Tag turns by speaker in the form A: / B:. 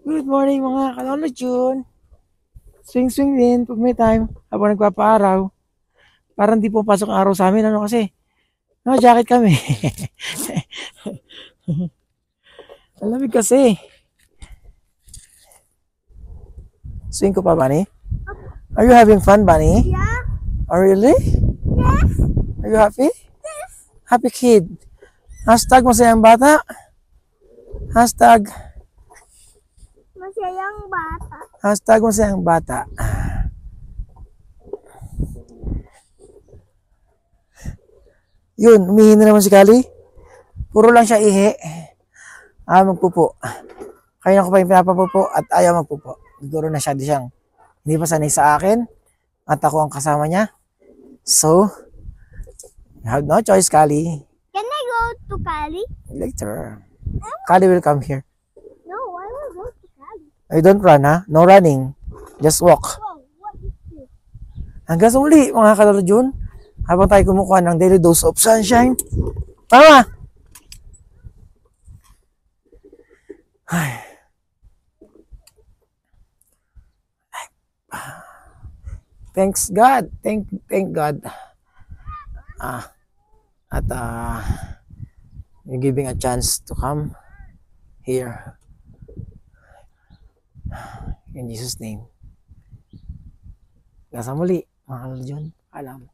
A: Good morning mga kalolo June. Swing-swing din pag may time habang nagpapaaraw. Parang di pumapasok ang araw sa amin. Ano kasi? Jacket kami. Ang lamig kasi. Swing ko pa, Bunny? Are you having fun, Bunny?
B: Yeah.
A: Oh, really?
B: Yes.
A: Are you happy?
B: Yes.
A: Happy kid. Hashtag masayang bata. Hashtag.
B: Masayang bata.
A: Hashtag masayang bata. Yun, umihi na naman si Kali. Puro lang siya ihi. Magpupo. Kaya ko pa yung pinapapupo at ayaw magpupo. Siguro na siya di siyang hindi pa sanay sa akin at ako ang kasama niya. So, you have no choice, Kali.
B: Can I go to Cali?
A: Later. Kali will come here.
B: No, I will go to Cali.
A: I don't run, ha? No running. Just walk.
B: Oh, what is this?
A: Hanggang sa muli, mga kalolo June. Habang tayo kumukuha ng daily dose of sunshine. Tama! Ay. Thanks God. Thank God. At you're giving a chance to come here. In Jesus' name. Hanggang sa muli, mga kalolo June. Alam.